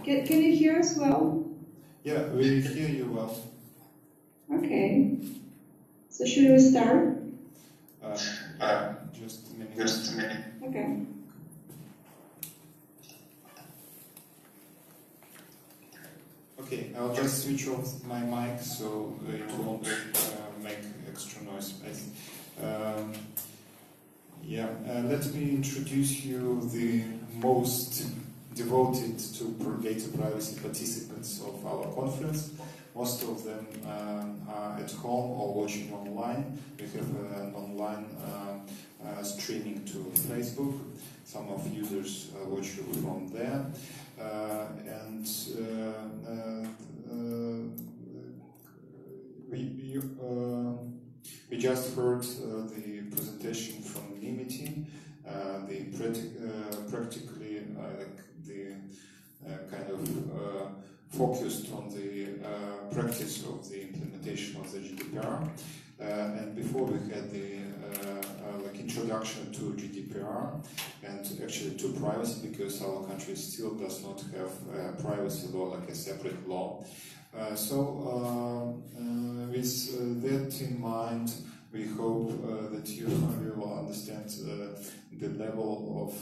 Can you hear us well? Yeah, we hear you well. Okay. So should we start? Just a minute. Okay. Okay, I'll just switch off my mic so it won't make extra noise. Let me introduce you the most devoted to data privacy participants of our conference. Most of them are at home or watching online. We have an online streaming to Facebook. Some of users watch you from there. We just heard the presentation from Nimiti, practically the kind of focused on the practice of the implementation of the GDPR. And before we had the introduction to GDPR and actually to privacy, because our country still does not have a privacy law, like a separate law. With that in mind, we hope that you will understand the level of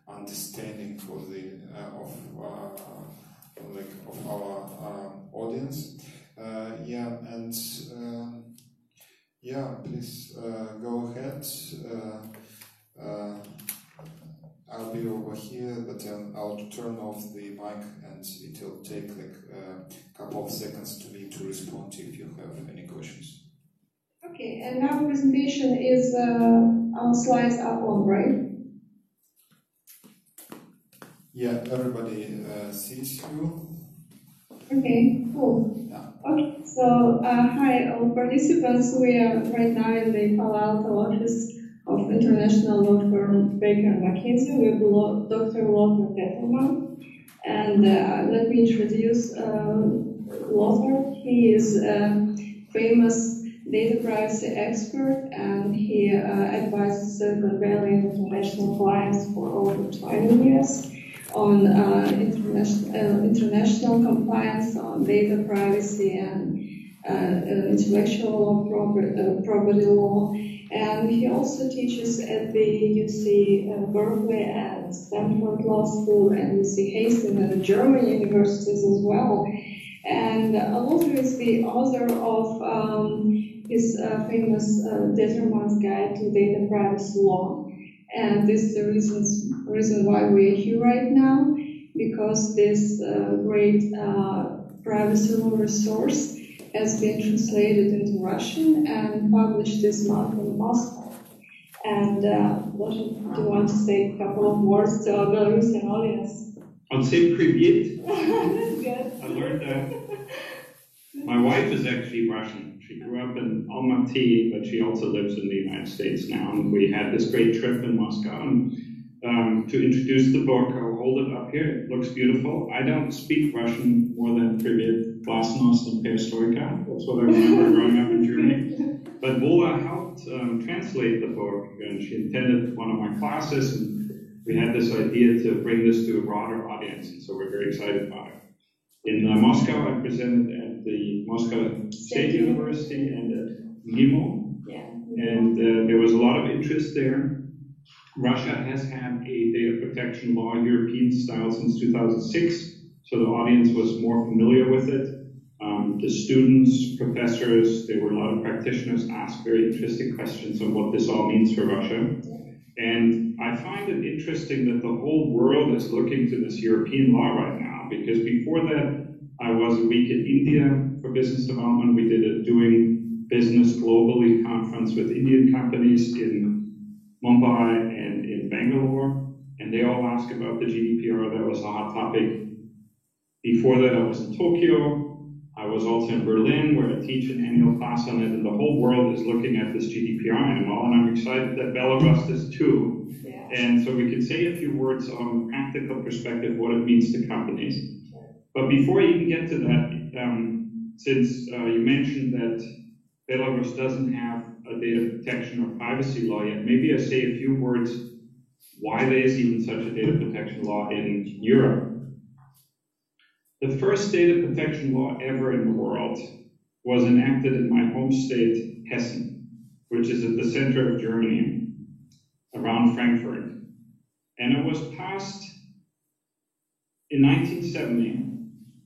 understanding for the of our audience. Please go ahead. I'll be over here, but I'll turn off the mic, and it'll take a couple of seconds to me to respond if you have any questions. Okay, and our presentation is our slides are on, right? Yeah, everybody sees you. Okay, cool. Yeah. Okay, so hi all participants. We are right now in the Palo Alto office of international law firm Baker McKenzie with Dr. Lothar Tettelmann. And let me introduce Lothar. He is a famous data privacy expert, and he advises Silicon Valley international clients for over 20 years on international compliance on data privacy and intellectual property law. And he also teaches at the UC Berkeley and Stanford Law School and UC Hastings and German universities as well. And Lothar is the author of his famous Tettelmann's Guide to Data Privacy Law. And this is the reason why we are here right now, because this great privacy law resource has been translated into Russian and published this month in Moscow. And Lothar, do you want to say a couple of words to our Belarusian audience? I'll say привет. That's good. I learned that. My wife is actually Russian. She grew up in Almaty, but she also lives in the United States now. And we had this great trip in Moscow. And to introduce the book, I'll hold it up here. It looks beautiful. I don't speak Russian more than привет, glasnost, and perestroika. That's what I remember growing up in Germany. But Vola helped translate the book, and she attended one of my classes, and we had this idea to bring this to a broader audience, and so we're very excited about it. In Moscow, I presented at the Moscow State University and at MIMO, and there was a lot of interest there. Russia has had a data protection law, European style, since 2006, so the audience was more familiar with it. The students, professors, there were a lot of practitioners asked very interesting questions on what this all means for Russia. And I find it interesting that the whole world is looking to this European law right now, because before that, I was a week in India for business development. We did a Doing Business Globally conference with Indian companies in Mumbai and in Bangalore, and they all asked about the GDPR. That was a hot topic. Before that, I was in Tokyo. I was also in Berlin, where I teach an annual class on it, and the whole world is looking at this GDPR animal, and I'm excited that Belarus is too. Yeah. And so we could say a few words on the practical perspective, what it means to companies. But before you can get to that, since you mentioned that Belarus doesn't have a data protection or privacy law yet, maybe I say a few words why there is even such a data protection law in Europe. The first data protection law ever in the world was enacted in my home state, Hessen, which is at the center of Germany, around Frankfurt. And it was passed in 1970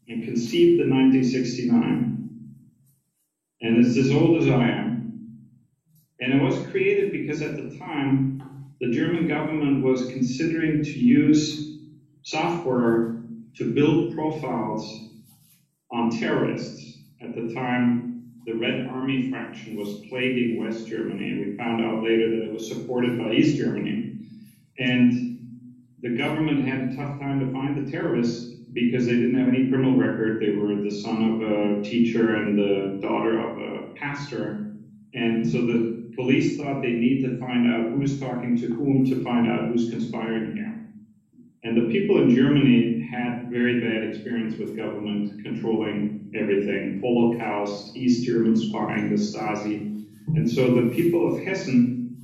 and conceived in 1969. And it's as old as I am. And it was created because at the time, the German government was considering to use software to build profiles on terrorists. At the time, the Red Army faction was plaguing West Germany, and we found out later that it was supported by East Germany. And the government had a tough time to find the terrorists because they didn't have any criminal record. They were the son of a teacher and the daughter of a pastor. And so the police thought they need to find out who's talking to whom to find out who's conspiring here. And the people in Germany had very bad experience with government controlling everything. Holocaust, East German spying, the Stasi. And so the people of Hessen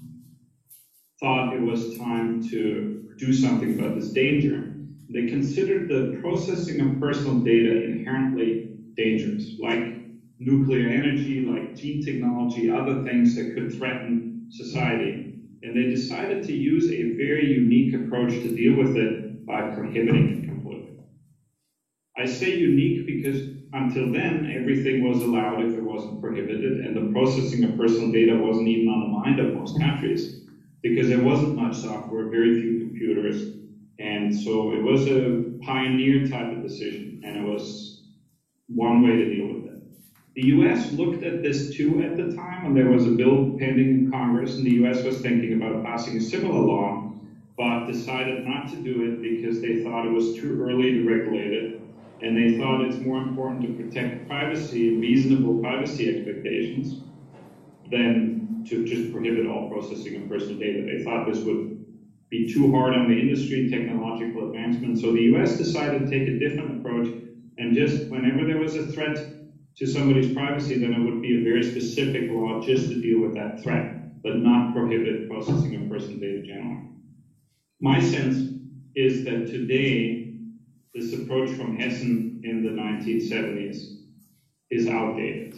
thought it was time to do something about this danger. They considered the processing of personal data inherently dangerous, like nuclear energy, like gene technology, other things that could threaten society. And they decided to use a very unique approach to deal with it by prohibiting it completely. I say unique because until then, everything was allowed if it wasn't prohibited, and the processing of personal data wasn't even on the mind of most countries because there wasn't much software, very few computers, and so it was a pioneer type of decision, and it was one way to deal with it. The US looked at this too at the time, and there was a bill pending in Congress, and the US was thinking about passing a similar law, but decided not to do it because they thought it was too early to regulate it, and they thought it's more important to protect privacy and reasonable privacy expectations than to just prohibit all processing of personal data. They thought this would be too hard on the industry, technological advancement. So the US decided to take a different approach, and just whenever there was a threat to somebody's privacy, then it would be a very specific law just to deal with that threat, but not prohibit processing of personal data generally. My sense is that today, this approach from Hessen in the 1970s is outdated.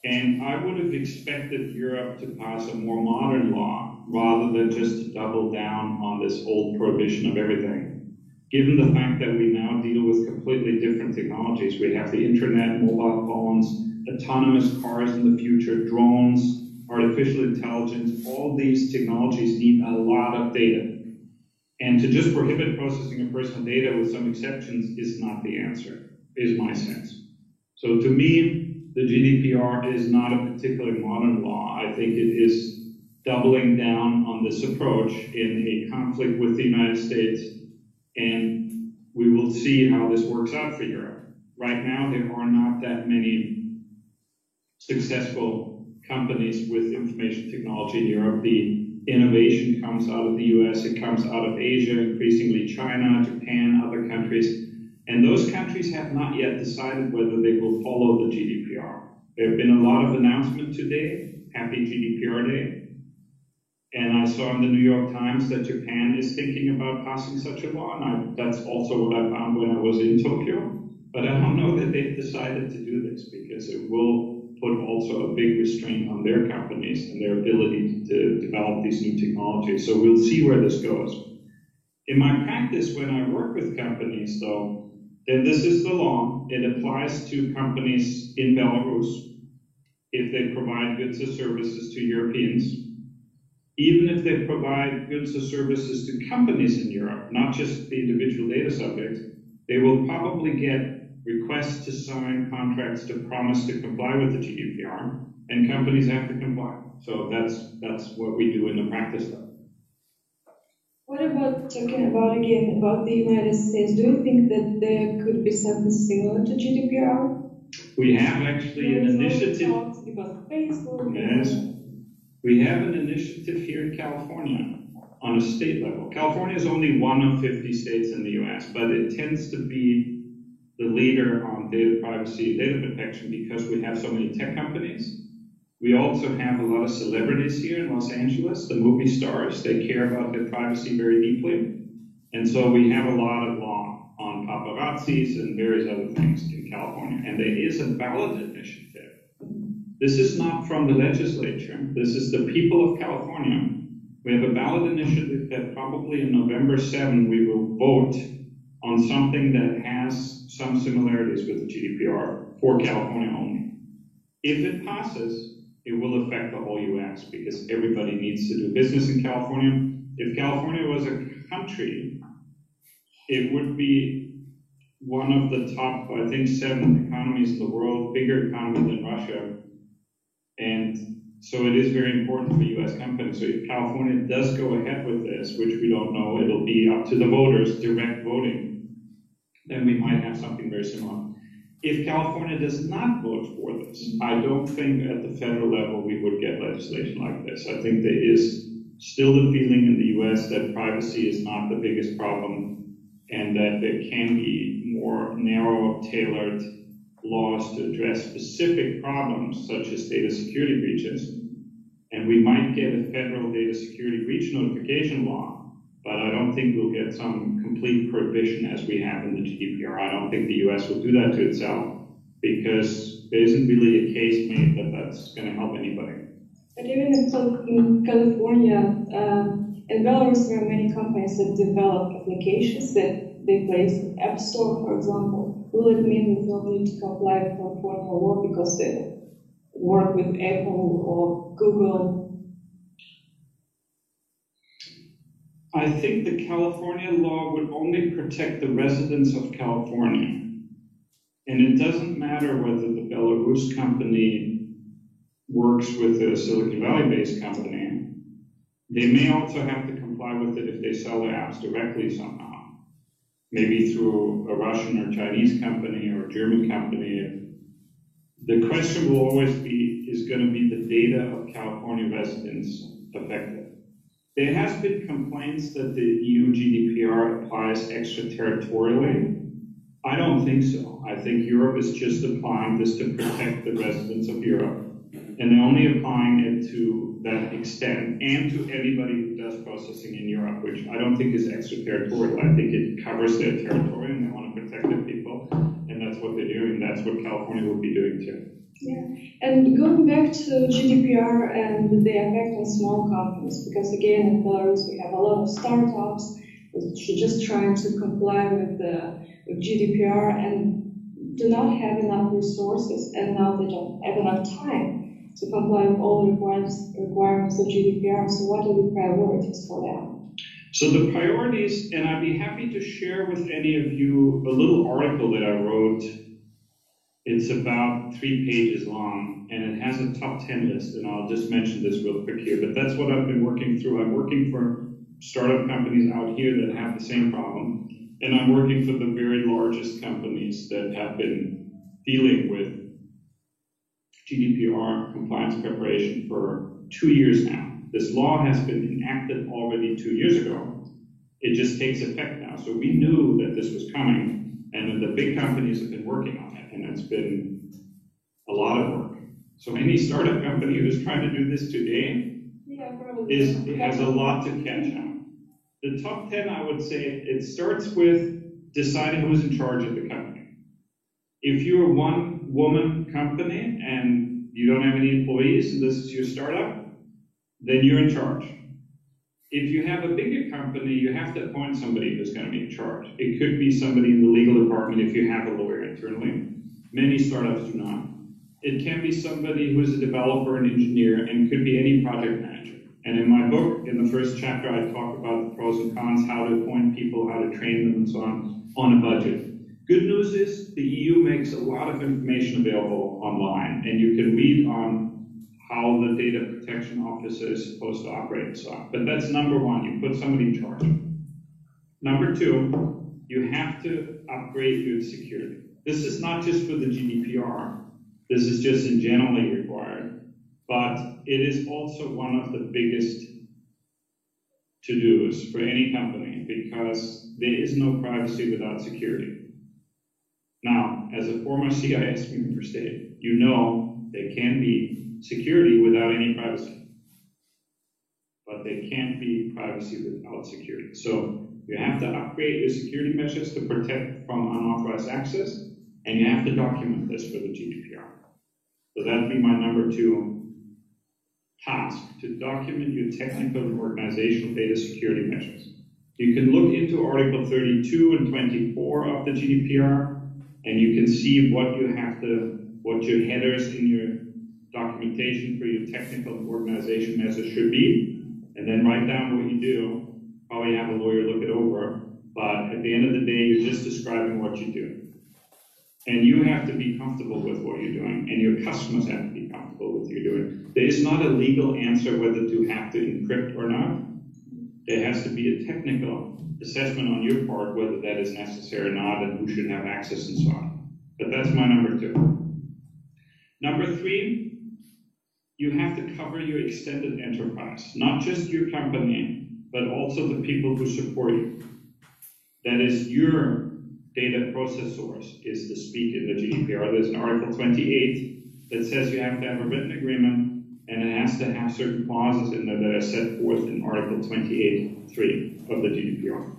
And I would have expected Europe to pass a more modern law rather than just to double down on this old prohibition of everything. Given the fact that we now deal with completely different technologies, we have the internet, mobile phones, autonomous cars in the future, drones, artificial intelligence, all these technologies need a lot of data. And to just prohibit processing of personal data with some exceptions is not the answer, is my sense. So to me, the GDPR is not a particularly modern law. I think it is doubling down on this approach in a conflict with the United States, and we will see how this works out for Europe. Right now, there are not that many successful companies with information technology in Europe. The innovation comes out of the US, it comes out of Asia, increasingly China, Japan, other countries. And those countries have not yet decided whether they will follow the GDPR. There have been a lot of announcements today, happy GDPR Day. And I saw in the New York Times that Japan is thinking about passing such a law, and that's also what I found when I was in Tokyo. But I don't know that they've decided to do this because it will put also a big restraint on their companies and their ability to develop these new technologies. So we'll see where this goes. In my practice, when I work with companies, though, then this is the law. It applies to companies in Belarus if they provide goods or services to Europeans. Even if they provide goods or services to companies in Europe, not just the individual data subjects, they will probably get requests to sign contracts to promise to comply with the GDPR, and companies have to comply. So that's what we do in the practice though. What about talking about again about the United States? Do you think that there could be something similar to GDPR? We have actually an initiative. About Facebook. Yes. We have an initiative here in California on a state level. California is only one of 50 states in the US, but it tends to be the leader on data privacy and data protection because we have so many tech companies. We also have a lot of celebrities here in Los Angeles, the movie stars. They care about their privacy very deeply. And so we have a lot of law on paparazzis and various other things in California. And there is a ballot initiative. This is not from the legislature. This is the people of California. We have a ballot initiative that probably in November 7 we will vote on something that has some similarities with the GDPR for California only. If it passes, it will affect the whole US because everybody needs to do business in California. If California was a country, it would be one of the top, I think, 7 economies in the world, bigger economy than Russia. And so it is very important for US companies. So if California does go ahead with this, which we don't know, it'll be up to the voters, direct voting, then we might have something very similar. If California does not vote for this, I don't think at the federal level we would get legislation like this. I think there is still the feeling in the US that privacy is not the biggest problem and that there can be more narrow, tailored laws to address specific problems such as data security breaches. And we might get a federal data security breach notification law, but I don't think we'll get some complete prohibition as we have in the GDPR. I don't think the US will do that to itself because there isn't really a case made that that's going to help anybody. But even in California, in Belarus, there are many companies that develop applications that they place in App Store, for example. Will it mean that they'll need to comply with California law because they work with Apple or Google? I think the California law would only protect the residents of California. And it doesn't matter whether the Belarus company works with a Silicon Valley-based company. They may also have to comply with it if they sell their apps directly somehow. Maybe through a Russian or Chinese company or a German company. The question will always be, is going to be the data of California residents affected? There has been complaints that the EU GDPR applies extraterritorially. I don't think so. I think Europe is just applying this to protect the residents of Europe. And they're only applying it to that extent and to anybody who does processing in Europe, which I don't think is extraterritorial. I think it covers their territory and they want to protect their people. And that's what they're doing. That's what California will be doing too. Yeah, and going back to GDPR and the effect on small companies, because again in Belarus we have a lot of startups which are just trying to comply with GDPR and do not have enough resources, and now they don't have enough time to comply with all the requirements of GDPR. So what are the priorities for them? So the priorities, and I'd be happy to share with any of you a little article that I wrote. It's about 3 pages long, and it has a top 10 list, and I'll just mention this real quick here, but that's what I've been working through. I'm working for startup companies out here that have the same problem, and I'm working for the very largest companies that have been dealing with GDPR compliance preparation for 2 years now. This law has been enacted already 2 years ago. It just takes effect now. So we knew that this was coming, and the big companies have been working on it, and it's been a lot of work. So any startup company who's trying to do this today has a lot to catch up. The top 10, I would say, it starts with deciding who's in charge of the company. If you're a one-woman company and you don't have any employees and this is your startup, then you're in charge. If you have a bigger company, you have to appoint somebody who's going to be in charge. It could be somebody in the legal department if you have a lawyer internally. Many startups do not. It can be somebody who is a developer, an engineer, and could be any project manager. And in my book, in the first chapter, I talk about the pros and cons, how to appoint people, how to train them, and so on a budget. Good news is the EU makes a lot of information available online, and you can read on how the data protection officer is supposed to operate and so on. But that's number one, you put somebody in charge. Number two, you have to upgrade your security. This is not just for the GDPR, this is just in generally required, but it is also one of the biggest to-dos for any company because there is no privacy without security. Now, as a former CIS member state, you know there can be security without any privacy. But they can't be privacy without security. So you have to upgrade your security measures to protect from unauthorized access, and you have to document this for the GDPR. So that'd be my number 2 task, to document your technical and organizational data security measures. You can look into Article 32 and 24 of the GDPR, and you can see what your headers in your documentation for your technical and organization measures should be, and then write down what you do. Probably have a lawyer look it over, but at the end of the day, you're just describing what you do. And you have to be comfortable with what you're doing, and your customers have to be comfortable with what you're doing. There is not a legal answer whether to have to encrypt or not. There has to be a technical assessment on your part whether that is necessary or not, and who should have access and so on. But that's my number 2. Number 3, you have to cover your extended enterprise, not just your company, but also the people who support you. That is, your data processors is to speak in the GDPR. There's an Article 28 that says you have to have a written agreement, and it has to have certain clauses in there that are set forth in Article 28.3 of the GDPR.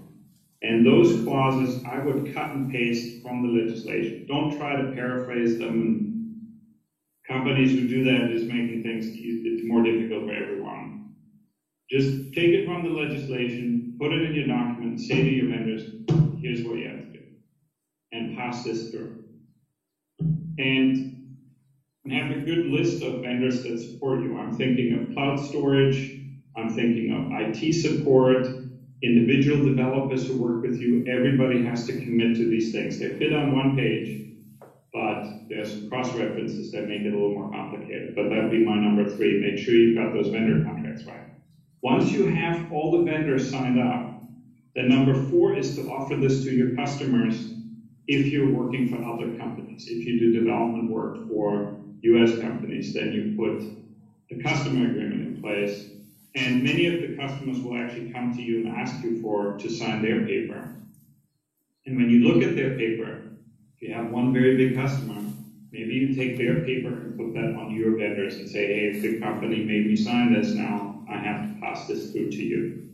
And those clauses, I would cut and paste from the legislation. Don't try to paraphrase them. Companies who do that is making things more difficult for everyone. Just take it from the legislation, put it in your document, say to your vendors, here's what you have to do, and pass this through. And have a good list of vendors that support you. I'm thinking of cloud storage, I'm thinking of IT support, individual developers who work with you. Everybody has to commit to these things. They fit on one page, but there's some cross-references that make it a little more complicated. But that'd be my number 3. Make sure you've got those vendor contracts right. Once you have all the vendors signed up, then number 4 is to offer this to your customers if you're working for other companies. If you do development work for US companies, then you put the customer agreement in place, and many of the customers will actually come to you and ask you to sign their paper. And when you look at their paper, if you have one very big customer, maybe you take their paper and put that on your vendors and say, hey, if the company made me sign this, now I have to pass this through to you.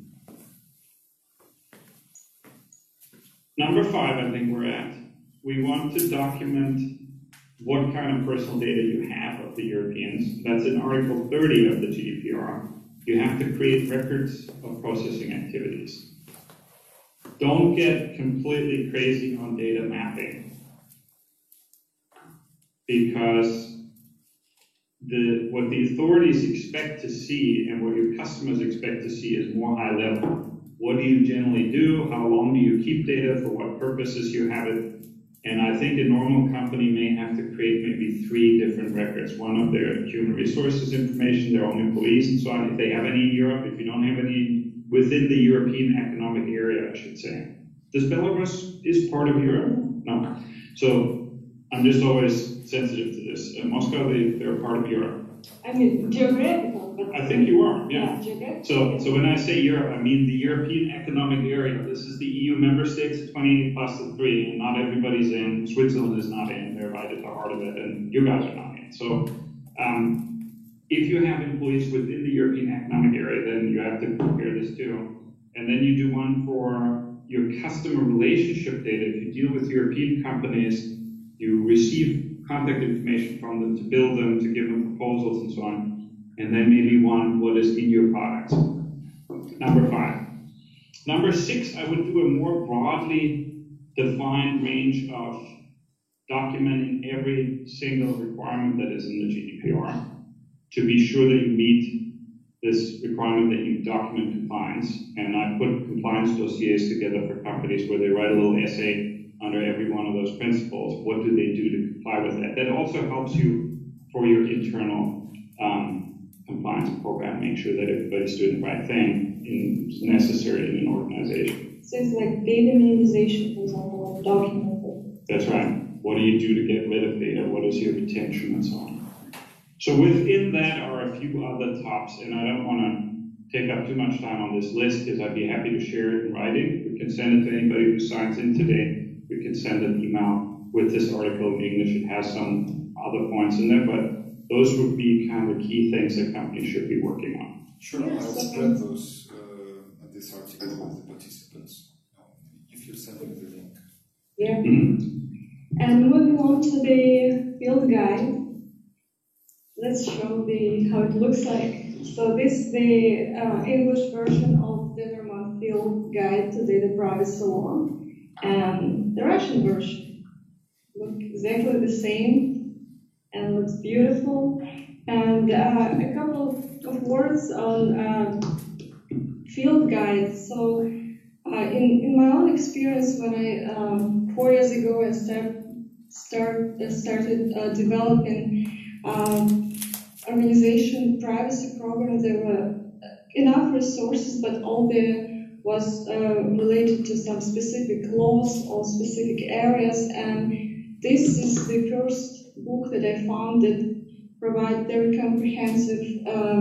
Number 5, I think we're at. We want to document what kind of personal data you have of the Europeans. That's in Article 30 of the GDPR. You have to create records of processing activities. Don't get completely crazy on data mapping, because what the authorities expect to see and what your customers expect to see is more high level. What do you generally do? How long do you keep data? For what purposes you have it? And I think a normal company may have to create maybe 3 different records. One of their human resources information, their own employees and so on, if they have any in Europe, if you don't have any within the European Economic Area, I should say. Does Belarus is part of Europe? No. So I'm just always sensitive to this. Moscow, they're a part of Europe. I mean, geographical. But I think you are, yeah. Geographical. So when I say Europe, I mean the European Economic Area. This is the EU member states, 28 plus the 3, and not everybody's in. Switzerland is not in. They're right at the heart of it, and you guys are not in. So if you have employees within the European Economic Area, then you have to prepare this too. And then you do one for your customer relationship data. If you deal with European companies, you receive contact information from them to build them, to give them proposals and so on. And then maybe one, what is in your products. Number 5. Number 6, I would do a more broadly defined range of documenting every single requirement that is in the GDPR to be sure that you meet this requirement that you document compliance. And I put compliance dossiers together for companies where they write a little essay under every one of those principles. What do they do to comply with that? That also helps you for your internal compliance program, make sure that everybody's doing the right thing is necessary in an organization. So it's like data minimization, for example, like documented. That's right. What do you do to get rid of data? What is your retention and so on? So within that are a few other tops, and I don't want to take up too much time on this list because I'd be happy to share it in writing. We can send it to anybody who signs in today. We can send an email with this article in English. It has some other points in there, but those would be kind of the key things that companies should be working on. Sure, Yes, I'll spread this article with the participants if you send me the link. Yeah. And moving on to the field guide, let's show how it looks like. So this is the English version of the Vermont Field Guide to Data Privacy Law, and the Russian version look exactly the same and looks beautiful. And a couple of words on field guides. So in my own experience, when I 4 years ago I started developing organization privacy programs, there were enough resources, but all there was related to some specific laws or specific areas. And this is the first book that I found that provides very comprehensive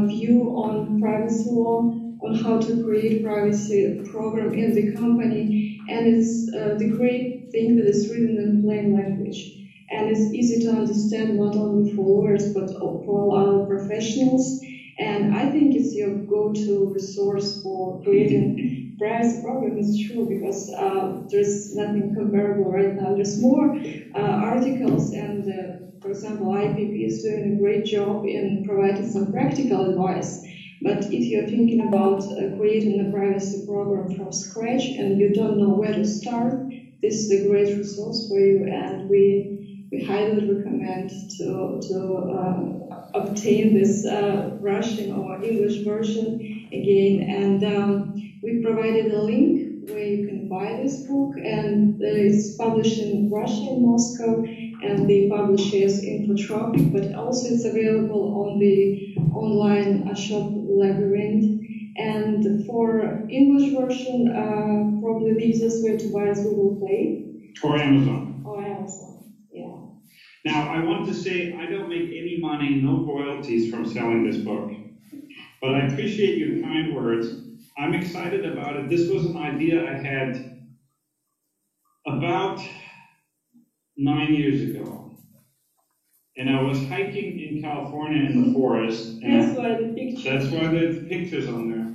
view on privacy law, on how to create privacy program in the company. And it's the great thing that it's written in plain language. And it's easy to understand not only for lawyers but for all other professionals. And I think it's your go-to resource for creating privacy programs. It's true, because there's nothing comparable right now. There's more articles, and for example, IPP is doing a great job in providing some practical advice. But if you're thinking about creating a privacy program from scratch and you don't know where to start, this is a great resource for you, and we highly recommend to obtain this Russian or English version again. And we provided a link where you can buy this book, and it's published in Russia, in Moscow, and the publisher is Infotropic, but also it's available on the online shop Labyrinth. And for English version, probably the easiest way to buy is Google Play. Or Amazon. Or Amazon, yeah. Now, I want to say I don't make any money, no royalties from selling this book. But I appreciate your kind words. I'm excited about it. This was an idea I had about 9 years ago. And I was hiking in California in the forest. That's why the picture. That's why the picture's on there.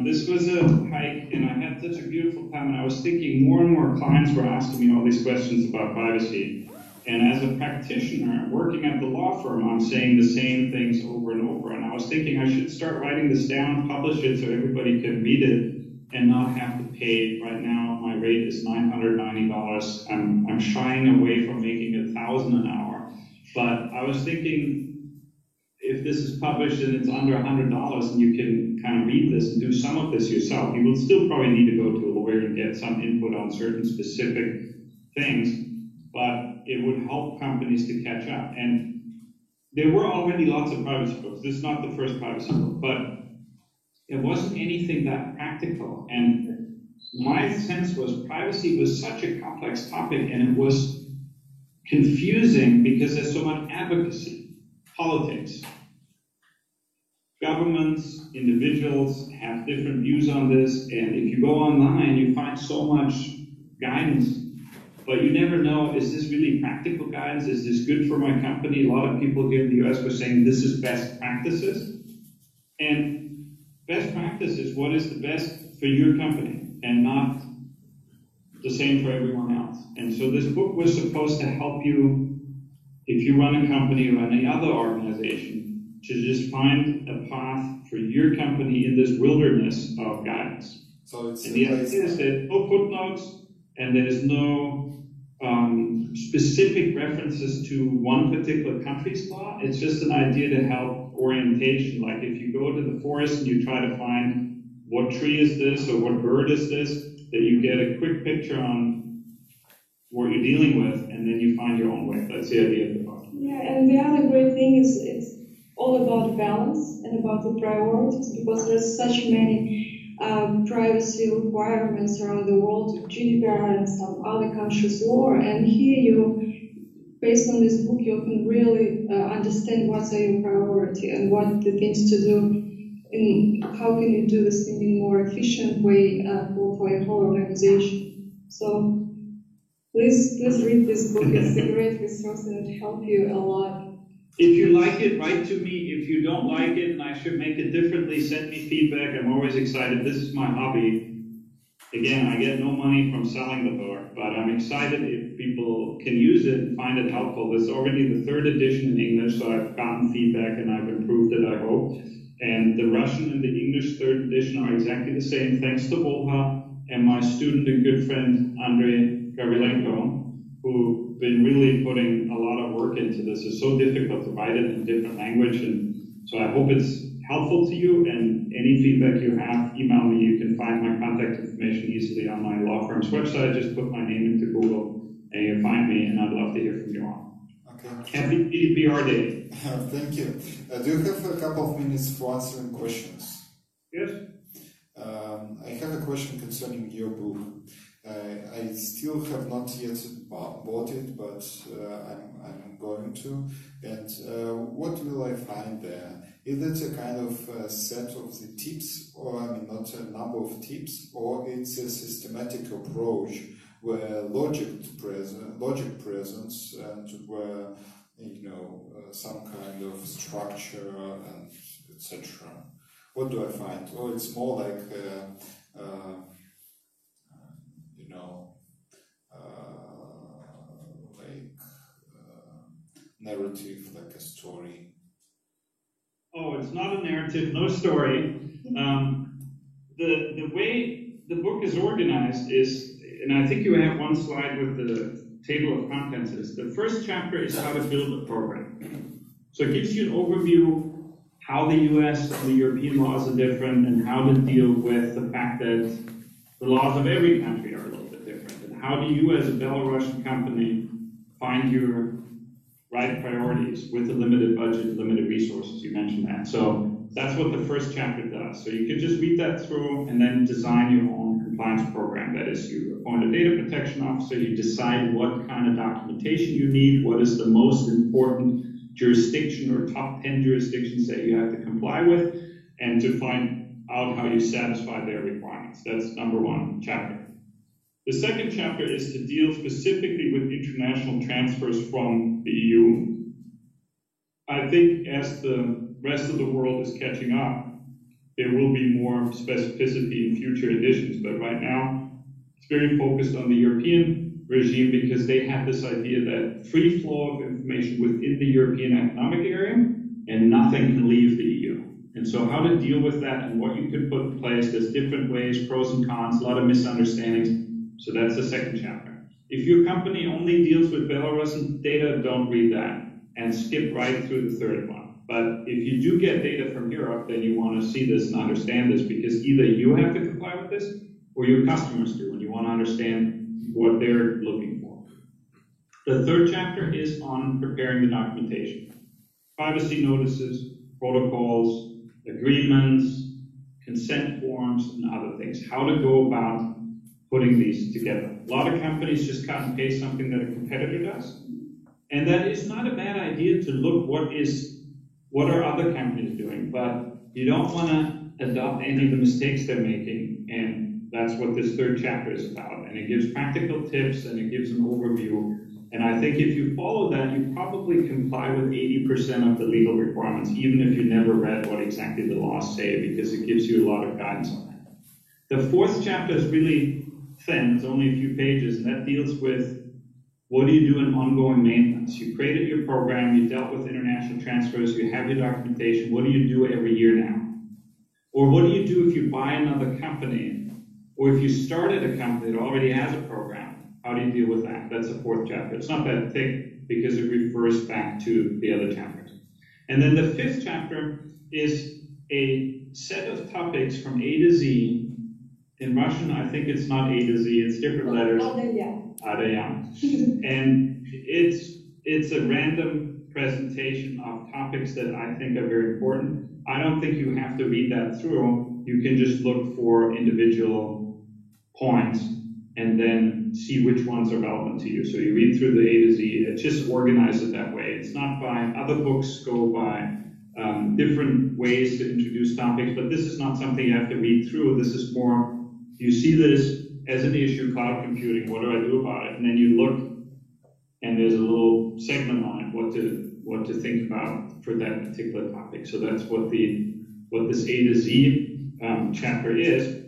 This was a hike, and I had such a beautiful time, and I was thinking more and more clients were asking me all these questions about privacy. And as a practitioner working at the law firm, I'm saying the same things over and over. And I was thinking I should start writing this down, publish it so everybody can read it and not have to pay. Right now, my rate is $990. I'm shying away from making $1,000 an hour. But I was thinking, if this is published and it's under $100 and you can kind of read this and do some of this yourself, you will still probably need to go to a lawyer and get some input on certain specific things. But it would help companies to catch up. And there were already lots of privacy books. This is not the first privacy book, but it wasn't anything that practical. And my sense was privacy was such a complex topic, and it was confusing because there's so much advocacy, politics. Governments, individuals have different views on this, and if you go online, you find so much guidance. But you never know, is this really practical guidance? Is this good for my company? A lot of people here in the US were saying this is best practices. And best practices, what is the best for your company and not the same for everyone else. And so this book was supposed to help you, if you run a company or any other organization, to just find a path for your company in this wilderness of guidance. So it's and the idea is that no footnotes, and there is no specific references to one particular country's law. It's just an idea to help orientation. Like if you go to the forest and you try to find what tree is this or what bird is this, that you get a quick picture on what you're dealing with, and then you find your own way. That's the idea of the book. Yeah, and the other great thing is it's all about balance and about the priorities, because there's such many privacy requirements around the world, GDPR and some other countries' law, and here you, based on this book, you can really understand what's your priority and what the things to do, and how can you do this thing in a more efficient way for your whole organization. So please read this book. It's a great resource and it helps you a lot. If you like it, write to me. If you don't like it and I should make it differently, send me feedback. I'm always excited. This is my hobby. Again, I get no money from selling the book, but I'm excited if people can use it and find it helpful. This is already the 3rd edition in English, so I've gotten feedback and I've improved it, I hope. And the Russian and the English 3rd edition are exactly the same, thanks to Volha and my student and good friend, Andrei Gavilenko, who've been really putting a lot of work into this. It's so difficult to write it in a different language, and so I hope it's helpful to you, and any feedback you have, email me. You can find my contact information easily on my law firm's website. Just put my name into Google and you'll find me, and I'd love to hear from you all. Okay. Happy GDPR Day. Thank you. Do you have a couple of minutes for answering questions? Yes. I have a question concerning your book. I still have not yet bought it, but I'm going to. And what will I find there? Is it a kind of set of the tips, or not a number of tips, or it's a systematic approach where logic presence and where some kind of structure and etc. What do I find? Or it's more like narrative, like a story. Oh, it's not a narrative, no story. The way the book is organized is, and I think you have one slide with the table of contents, is the first chapter is how to build a program. So it gives you an overview how the US and the European laws are different, and how to deal with the fact that the laws of every country are a little bit different. And how do you as a Belarusian company find your right priorities with a limited budget, limited resources? You mentioned that. So that's what the first chapter does. So you can just read that through and then design your own compliance program. That is, you appoint a data protection officer, you decide what kind of documentation you need, what is the most important jurisdiction or top 10 jurisdictions that you have to comply with, and to find out how you satisfy their requirements. That's number one chapter. The second chapter is to deal specifically with international transfers from the EU. I think as the rest of the world is catching up, there will be more specificity in future editions, but right now it's very focused on the European regime because they have this idea that free flow of information within the European economic area and nothing can leave the EU. And so how to deal with that and what you could put in place, there's different ways, pros and cons, a lot of misunderstandings. So that's the second chapter. If your company only deals with Belarusian data, don't read that and skip right through the third one. But if you do get data from Europe, then you want to see this and understand this, because either you have to comply with this or your customers do, and you want to understand what they're looking for. The third chapter is on preparing the documentation. Privacy notices, protocols, agreements, consent forms, and other things. How to go about putting these together. A lot of companies just cut and paste something that a competitor does. And that is not a bad idea to look what are other companies doing, but you don't want to adopt any of the mistakes they're making, and that's what this third chapter is about. And it gives practical tips and it gives an overview. And I think if you follow that, you probably comply with 80% of the legal requirements, even if you never read what exactly the laws say, because it gives you a lot of guidance on that. The fourth chapter is really thin, it's only a few pages, and that deals with what do you do in ongoing maintenance. You created your program, you dealt with international transfers, you have your documentation, what do you do every year now? Or what do you do if you buy another company, or if you started a company that already has a program? How do you deal with that? That's the fourth chapter. It's not that thick because it refers back to the other chapters. And then the fifth chapter is a set of topics from A to Z. In Russian, I think it's not A to Z, it's different letters. Adaya. And it's a random presentation of topics that I think are very important. I don't think you have to read that through. You can just look for individual points and then see which ones are relevant to you. So you read through the A to Z, it just organizes it that way. It's not by, other books go by different ways to introduce topics, but this is not something you have to read through. This is more, you see this as an issue, cloud computing, what do I do about it? And then you look and there's a little segment on it, what to think about for that particular topic. So that's what this A to Z chapter is.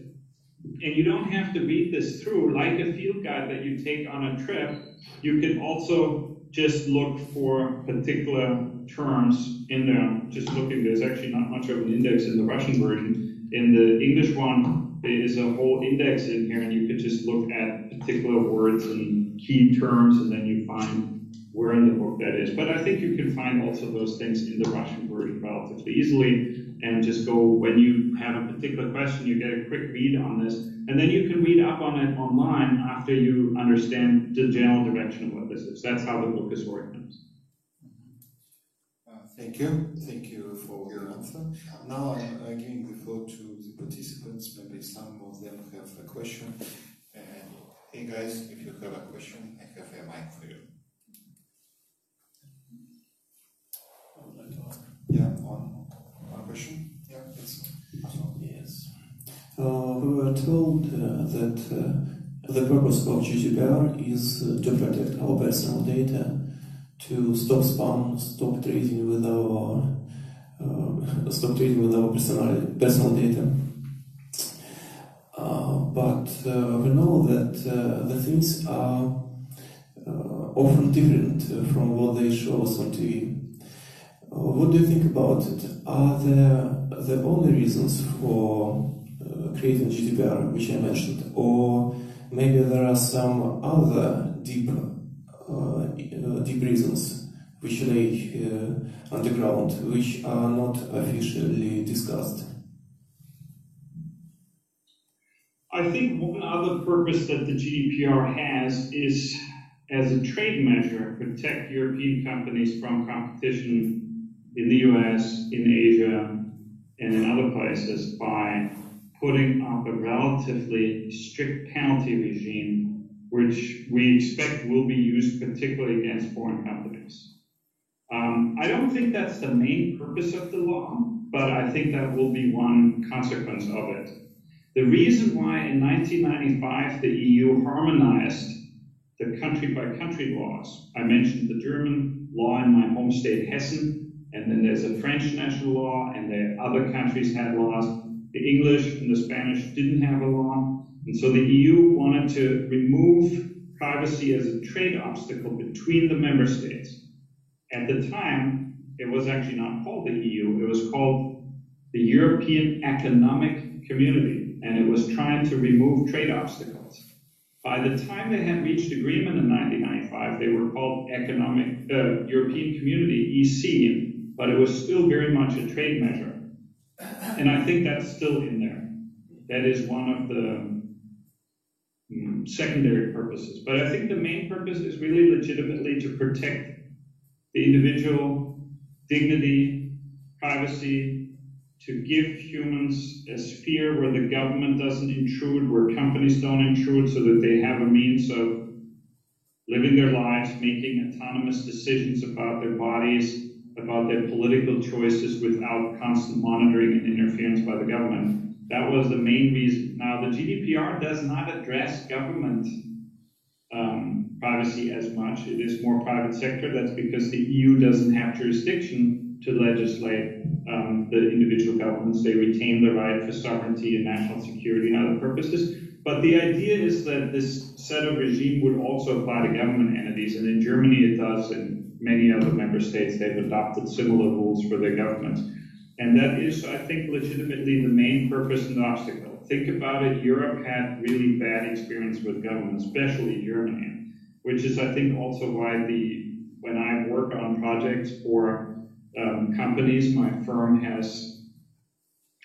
And you don't have to read this through like a field guide that you take on a trip. You can also just look for particular terms in there. Just looking, there's actually not much of an index in the Russian version. In the English one, there is a whole index in here, and you could just look at particular words and key terms, and then you find where in the book that is. But I think you can find also those things in the Russian version relatively easily, and just go, when you have a particular question, you get a quick read on this, and then you can read up on it online after you understand the general direction of what this is. That's how the book is organized. Thank you for your answer. Now I'm giving the floor to the participants. Maybe some of them have a question. Hey guys, if you have a question, I have a mic for you. Yeah, one question? Yeah, it's yes. We were told that the purpose of GDPR is to protect our personal data, to stop spam, stop trading with our personal data. But we know that the things are often different from what they show us on TV. What do you think about it? Are there the only reasons for creating GDPR, which I mentioned, or maybe there are some other deep reasons which lay underground, which are not officially discussed? I think one other purpose that the GDPR has is, as a trade measure, protect European companies from competition in the US, in Asia, and in other places by putting up a relatively strict penalty regime, which we expect will be used particularly against foreign companies. I don't think that's the main purpose of the law, but I think that will be one consequence of it. The reason why in 1995 the EU harmonized the country-by-country laws, I mentioned the German law in my home state Hessen, and then there's a French national law, and the other countries had laws. The English and the Spanish didn't have a law, and so the EU wanted to remove privacy as a trade obstacle between the member states. At the time, it was actually not called the EU, it was called the European Economic Community, and it was trying to remove trade obstacles. By the time they had reached agreement in 1995, they were called European Community, EC, but it was still very much a trade measure. And I think that's still in there. That is one of the secondary purposes. But I think the main purpose is really legitimately to protect the individual, dignity, privacy, to give humans a sphere where the government doesn't intrude, where companies don't intrude, so that they have a means of living their lives, making autonomous decisions about their bodies, about their political choices without constant monitoring and interference by the government. That was the main reason. Now, the GDPR does not address government privacy as much. It is more private sector. That's because the EU doesn't have jurisdiction to legislate the individual governments. They retain the right for sovereignty and national security and other purposes. But the idea is that this set of regime would also apply to government entities, and in Germany it does, and many other member states, they've adopted similar rules for their governments. And that is, I think, legitimately the main purpose and obstacle. Think about it, Europe had really bad experience with government, especially Germany, which is, I think, also why when I work on projects for companies, my firm has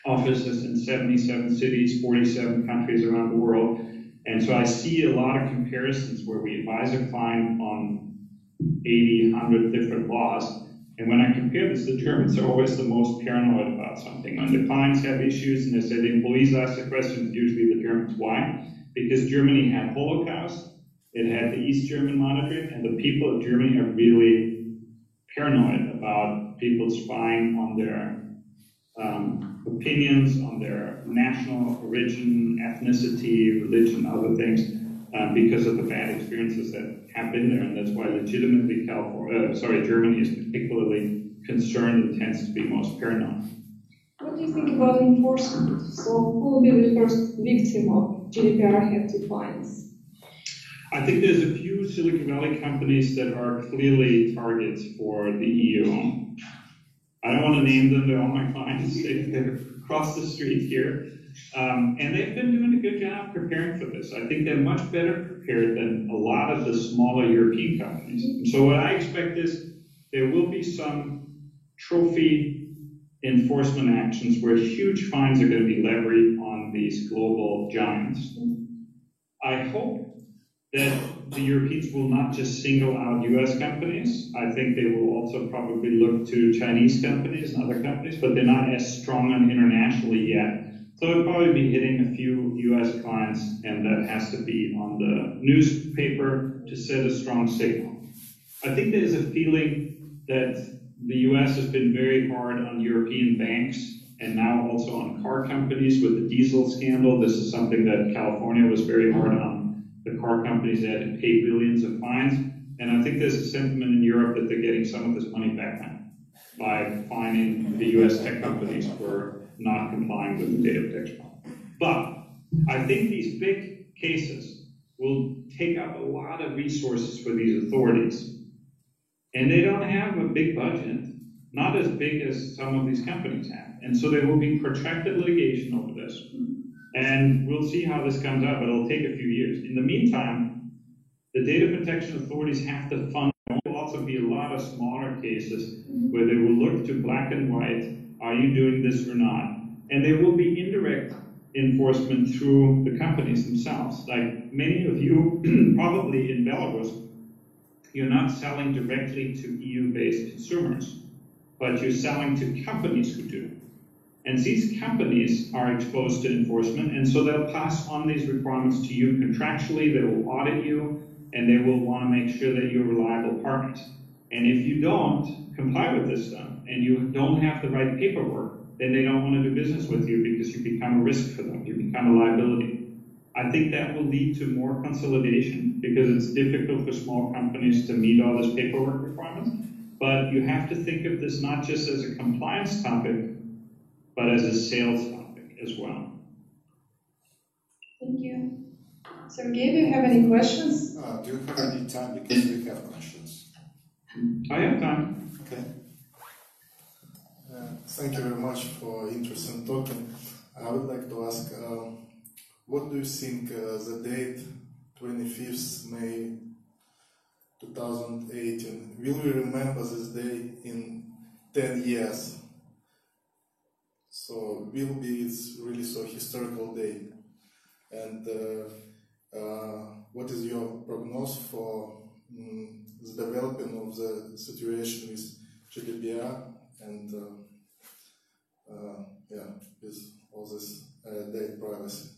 offices in 77 cities, 47 countries around the world. And so I see a lot of comparisons where we advise a client on 80, 100 different laws. And when I compare this, the Germans are always the most paranoid about something. When the clients have issues and they say the employees ask the questions, usually the Germans. Why? Because Germany had Holocaust, it had the East German monitoring, and the people of Germany are really paranoid about people spying on their opinions, on their national origin, ethnicity, religion, other things. because of the bad experiences that have been there, and that's why legitimately Germany is particularly concerned and tends to be most paranoid. What do you think about enforcement? So who will be the first victim of GDPR hefty fines? I think there's a few Silicon Valley companies that are clearly targets for the EU. I don't want to name them, they're all my clients. They're across the street here. And they've been doing a good job preparing for this. I think they're much better prepared than a lot of the smaller European companies. So what I expect is there will be some trophy enforcement actions where huge fines are going to be levied on these global giants. I hope that the Europeans will not just single out US companies. I think they will also probably look to Chinese companies and other companies, but they're not as strong on internationally yet. So it'll probably be hitting a few US clients, and that has to be on the newspaper to set a strong signal. I think there's a feeling that the US has been very hard on European banks and now also on car companies with the diesel scandal. This is something that California was very hard on the car companies. They had to pay billions of fines. And I think there's a sentiment in Europe that they're getting some of this money back now by fining the US tech companies for not complying with the data protection law. But I think these big cases will take up a lot of resources for these authorities. And they don't have a big budget, not as big as some of these companies have. And so there will be protracted litigation over this. And we'll see how this comes out, but it'll take a few years. In the meantime, the data protection authorities have to fund. There will also be a lot of smaller cases where they will look to black and white, are you doing this or not? And there will be indirect enforcement through the companies themselves. Like many of you, probably in Belarus, you're not selling directly to EU-based consumers, but you're selling to companies who do. And these companies are exposed to enforcement, and so they'll pass on these requirements to you contractually, they will audit you, and they will want to make sure that you're reliable partners. And if you don't comply with this stuff, and you don't have the right paperwork, then they don't want to do business with you because you become a risk for them, you become a liability. I think that will lead to more consolidation because it's difficult for small companies to meet all this paperwork requirements. But you have to think of this not just as a compliance topic, but as a sales topic as well. Thank you. Sergey, do you have any questions? Do you have any time? Because we have questions. I have time. Okay. Thank you very much for interesting talking. I would like to ask, what do you think the date 25th May 2018, will we remember this day in 10 years? So will be it's really so historical day. And what is your prognosis for the development of the situation with GDPR and with all this data privacy?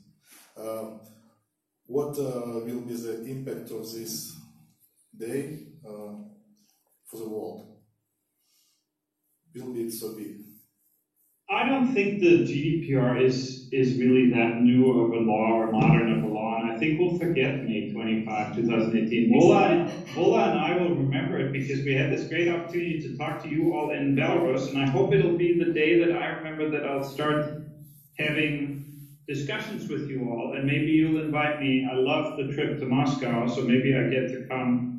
What will be the impact of this day for the world? Will be it so big? I don't think the GDPR is really that new of a law or modern of a law, and I think we'll forget May 25, 2018. Vola and I will remember it because we had this great opportunity to talk to you all in Belarus, and I hope it'll be the day that I remember that I'll start having discussions with you all, and maybe you'll invite me. I love the trip to Moscow, so maybe I get to come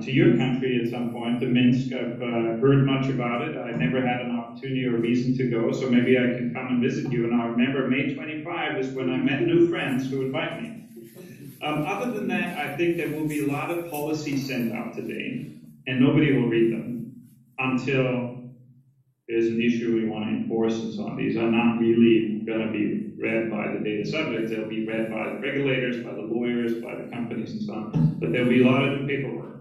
to your country at some point, to Minsk. I've heard much about it. I never had an opportunity or reason to go, so maybe I can come and visit you. And I remember May 25 is when I met new friends who invite me. Other than that, I think there will be a lot of policies sent out today, and nobody will read them until there's an issue we want to enforce and so on. These are not really going to be read by the data subjects. They'll be read by the regulators, by the lawyers, by the companies and so on. But there'll be a lot of new paperwork.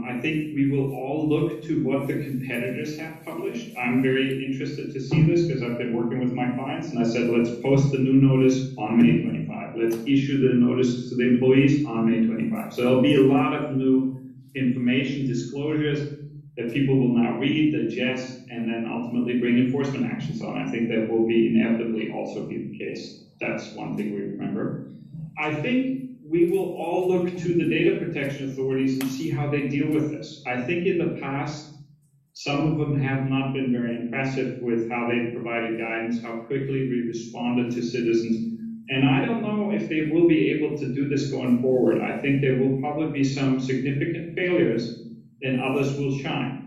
I think we will all look to what the competitors have published. I'm very interested to see this because I've been working with my clients, and I said, let's post the new notice on May 25. Let's issue the notices to the employees on May 25. So there'll be a lot of new information disclosures that people will now read, digest, and then ultimately bring enforcement actions on. I think that will be inevitably also be the case. That's one thing we remember. I think we will all look to the data protection authorities and see how they deal with this. I think in the past, some of them have not been very impressive with how they provided guidance, how quickly we responded to citizens. And I don't know if they will be able to do this going forward. I think there will probably be some significant failures and others will shine.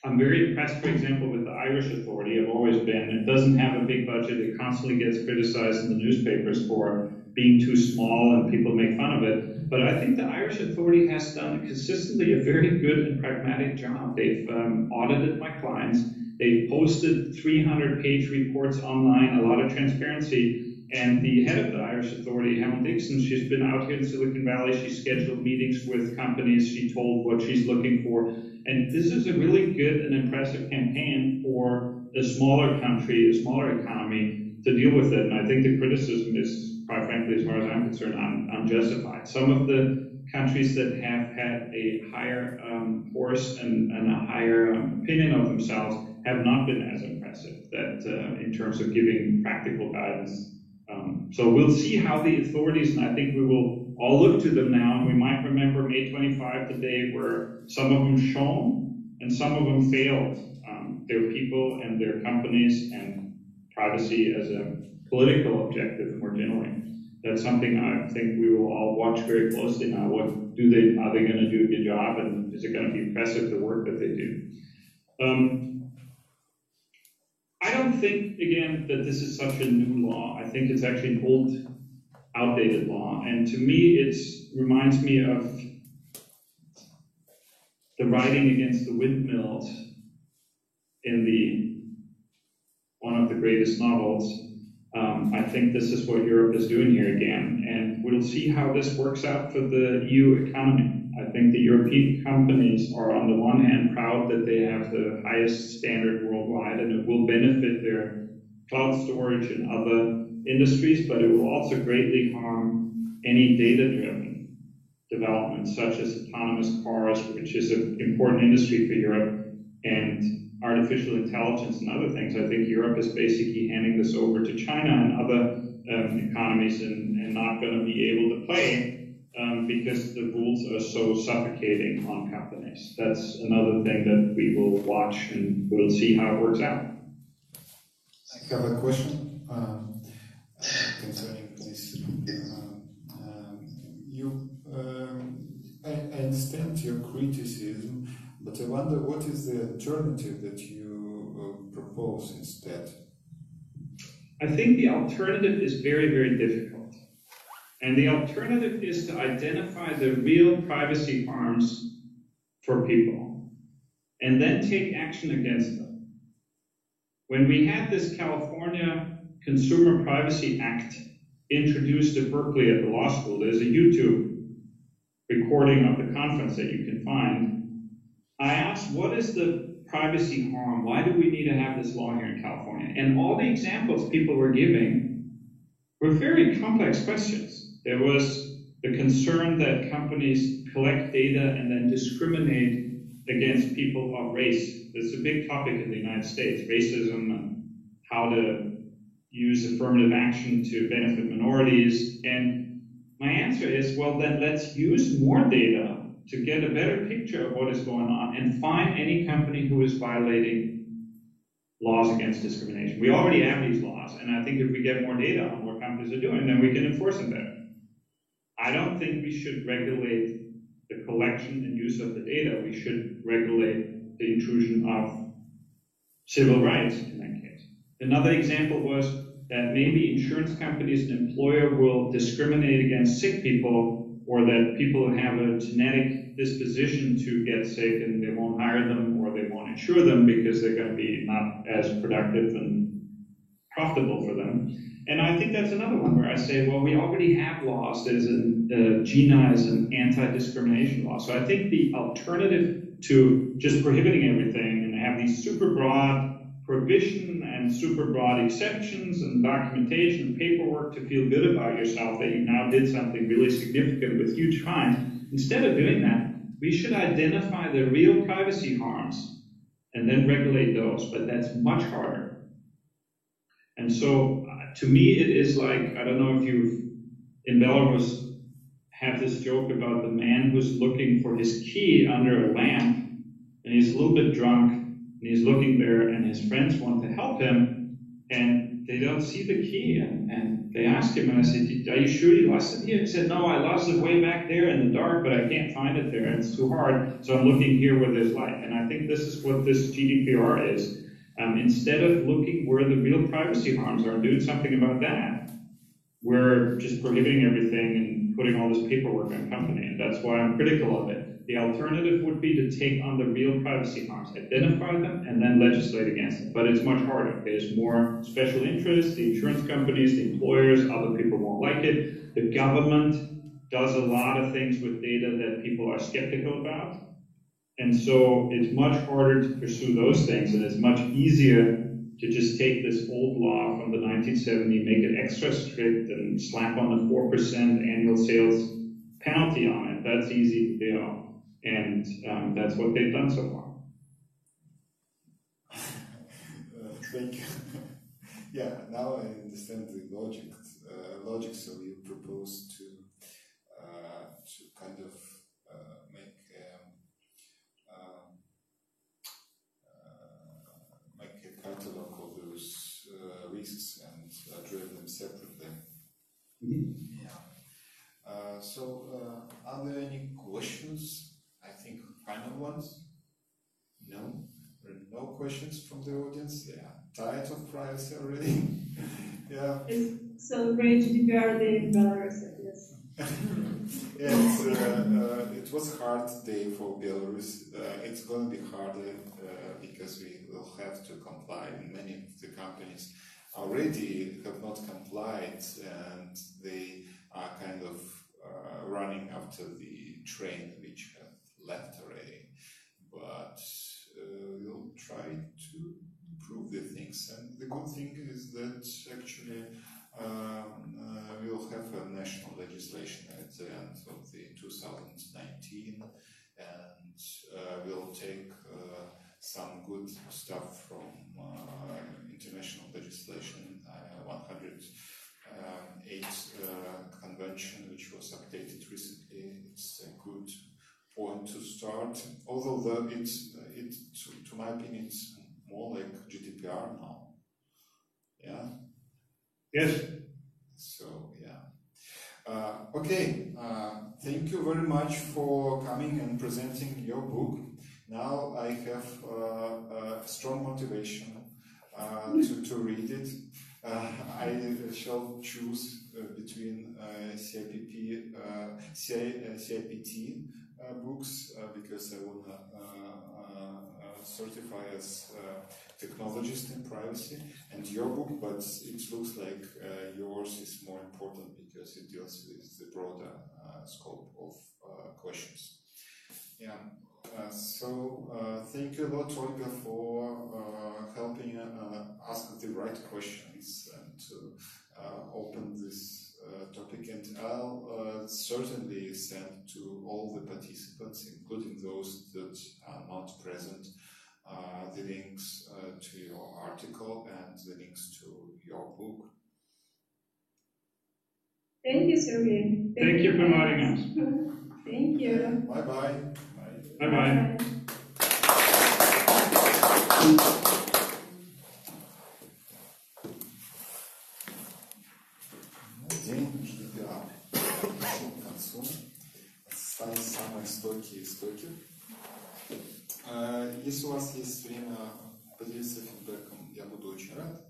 I'm very impressed, for example, with the Irish Authority. I've always been. It doesn't have a big budget. It constantly gets criticized in the newspapers for being too small and people make fun of it. But I think the Irish Authority has done consistently a very good and pragmatic job. They've audited my clients. They've posted 300-page reports online, a lot of transparency. And the head of the Irish Authority, Helen Dixon, she's been out here in Silicon Valley. She scheduled meetings with companies. She told what she's looking for. And this is a really good and impressive campaign for a smaller country, a smaller economy to deal with it. And I think the criticism is, quite frankly, as far as I'm concerned, unjustified. Some of the countries that have had a higher force and a higher opinion of themselves have not been as impressive that in terms of giving practical guidance. So we'll see how the authorities, and I think we will all look to them now, and we might remember May 25 today where some of them shone and some of them failed their people and their companies and privacy as a political objective more generally. That's something I think we will all watch very closely now. Are they going to do a good job, and is it going to be impressive, the work that they do? I don't think, again, that this is such a new law. I think it's actually an old, outdated law. And to me, it reminds me of the writing against the windmills in one of the greatest novels. I think this is what Europe is doing here again. And we'll see how this works out for the EU economy. I think the European companies are, on the one hand, proud that they have the highest standard worldwide, and it will benefit their cloud storage and other industries, but it will also greatly harm any data-driven development, such as autonomous cars, which is an important industry for Europe, and artificial intelligence and other things. I think Europe is basically handing this over to China and other economies and not going to be able to play because the rules are so suffocating on companies. That's another thing that we will watch, and we'll see how it works out. I have a question concerning this. I understand your criticism, but I wonder what is the alternative that you propose instead? I think the alternative is very, very difficult. And the alternative is to identify the real privacy harms for people and then take action against them. When we had this California Consumer Privacy Act introduced at Berkeley at the law school, there's a YouTube recording of the conference that you can find. I asked, what is the privacy harm? Why do we need to have this law here in California? And all the examples people were giving were very complex questions. There was the concern that companies collect data and then discriminate against people of race. It's a big topic in the United States, racism and how to use affirmative action to benefit minorities. And my answer is, well, then let's use more data to get a better picture of what is going on and find any company who is violating laws against discrimination. We already have these laws, and I think if we get more data on what companies are doing, then we can enforce them better. I don't think we should regulate the collection and use of the data. We should regulate the intrusion of civil rights in that case. Another example was that maybe insurance companies and employer will discriminate against sick people, or that people have a genetic disposition to get sick and they won't hire them or they won't insure them because they're going to be not as productive and profitable for them. And I think that's another one where I say, well, we already have laws. There's GINA is an anti-discrimination law. So I think the alternative to just prohibiting everything and have these super broad prohibition and super broad exceptions and documentation and paperwork to feel good about yourself that you now did something really significant with huge fines, instead of doing that, we should identify the real privacy harms and then regulate those. But that's much harder. And so to me, it is like, I don't know if you've, in Belarus, have this joke about the man who's looking for his key under a lamp, and he's a little bit drunk, and he's looking there, and his friends want to help him, and they don't see the key, and they ask him, and I said, are you sure you lost it here? He said, no, I lost it way back there in the dark, but I can't find it there, it's too hard, so I'm looking here where there's light. And I think this is what this GDPR is. Instead of looking where the real privacy harms are and doing something about that, we're just prohibiting everything and putting all this paperwork on company, and that's why I'm critical of it. The alternative would be to take on the real privacy harms, identify them, and then legislate against them. But it's much harder. There's more special interests, the insurance companies, the employers, other people won't like it. The government does a lot of things with data that people are skeptical about. And so it's much harder to pursue those things, and it's much easier to just take this old law from the 1970s, make it extra strict, and slap on the 4% annual sales penalty on it. That's easy to do, and that's what they've done so far. Thank you. Yeah, now I understand the logic. So you propose to kind of make a catalog of those risks and address them separately. Mm-hmm. Yeah. So, are there any questions? I think final ones? No? There are no questions from the audience? They are tired of privacy already? Yeah. It's celebrate GDPR Day in Belarus, I guess. Yes, it was a hard day for Belarus. It's going to be harder because we will have to comply. Many of the companies already have not complied, and they are kind of running after the train which have left already. But we'll try to improve the things. And the good thing is that actually we'll have a national legislation at the end of the 2019, and we'll take some good stuff from international legislation, 108 convention, which was updated recently. It's a good point to start, although to my opinion, it's more like GDPR now. Yeah? Yes. So, yeah. Okay, thank you very much for coming and presenting your book. Now I have a strong motivation to read it. I shall choose between CIPT books because I want to certify as technologist in privacy, and your book, but it looks like yours is more important because it deals with the broader scope of questions. Yeah. So thank you a lot, Olga, for helping ask the right questions and to open this topic. And I'll certainly send to all the participants, including those that are not present, the links to your article and the links to your book. Thank you, Sergey. Thank you for inviting us. Thank you. Bye-bye. Bye-bye. День GDPR подошел к концу. Остались самые стойкие истоки. Если у вас есть время поделиться фидбэком, я буду очень рад.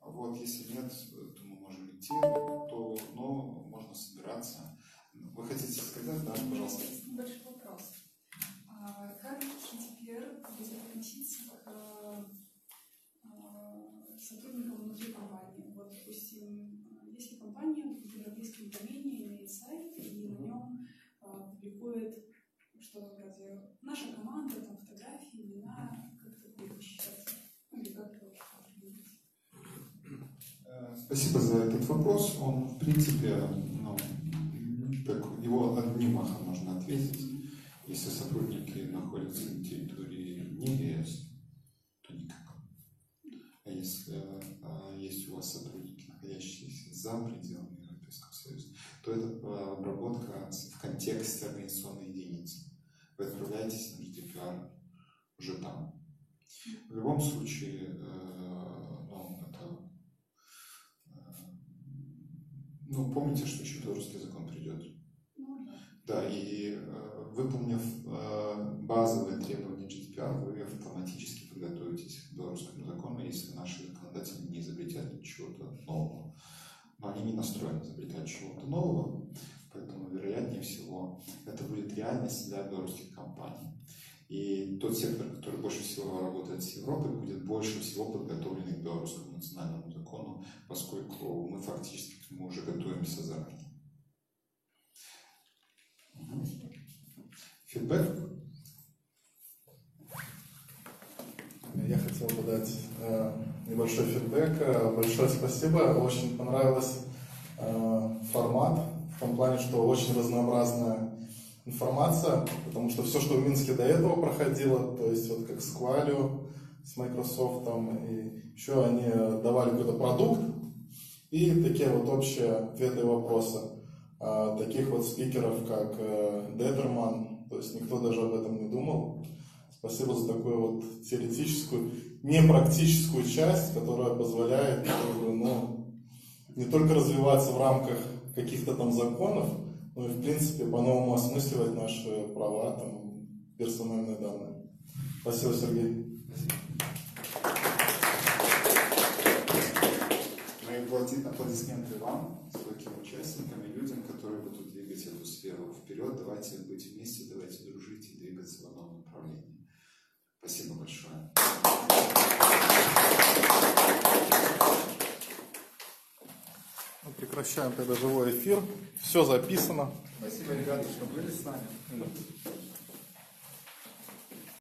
Вот, если нет, то мы можем идти, но можно собираться. Вы хотите сказать, да, пожалуйста? Есть небольшой вопрос. Как GDPR будет относиться к сотрудникам внутри компании? Вот, допустим, если компания в европейском домене имеет сайт и на нем публикует что-то вроде «наша команда», там фотографии, имена, как это будет защищаться? Или как это вообще определить? Спасибо за этот вопрос. Он, в принципе, его одним махом можно ответить. Если сотрудники находятся на территории не ЕС, то никак. А если есть у вас сотрудники, находящиеся за пределами Европейского Союза, то это обработка в контексте организационной единицы. Вы отправляетесь на GDPR уже там. В любом случае, помните, что еще белорусский закон придет. Да, и выполнив базовые требования GDPR, вы автоматически подготовитесь к белорусскому закону, если наши законодатели не изобретят чего-то нового. Но они не настроены изобретать чего-то нового, поэтому, вероятнее всего, это будет реальность для белорусских компаний. И тот сектор, который больше всего работает с Европой, будет больше всего подготовлен к белорусскому национальному закону, поскольку мы фактически к нему уже готовимся заранее. Фидбэк? Я хотел бы дать небольшой фидбэк. Большое спасибо. Очень понравился формат, в том плане, что очень разнообразная информация, потому что все, что в Минске до этого проходило, то есть вот как с Qualio, с Microsoft, и еще они давали какой-то продукт и такие вот общие ответы и вопросы. Таких вот спикеров, как Деттерман, то есть никто даже об этом не думал. Спасибо за такую вот теоретическую, непрактическую часть, которая позволяет не только развиваться в рамках каких-то там законов, но и в принципе по-новому осмысливать наши права, персональные данные. Спасибо, Сергей. Мои аплодисменты вам, стольким участникам и людям, которые будут двигать эту сферу вперед. Давайте быть вместе, давайте дружить и двигаться в одном направлении. Спасибо большое. Мы прекращаем тогда живой эфир. Все записано. Спасибо, ребята, что были с нами.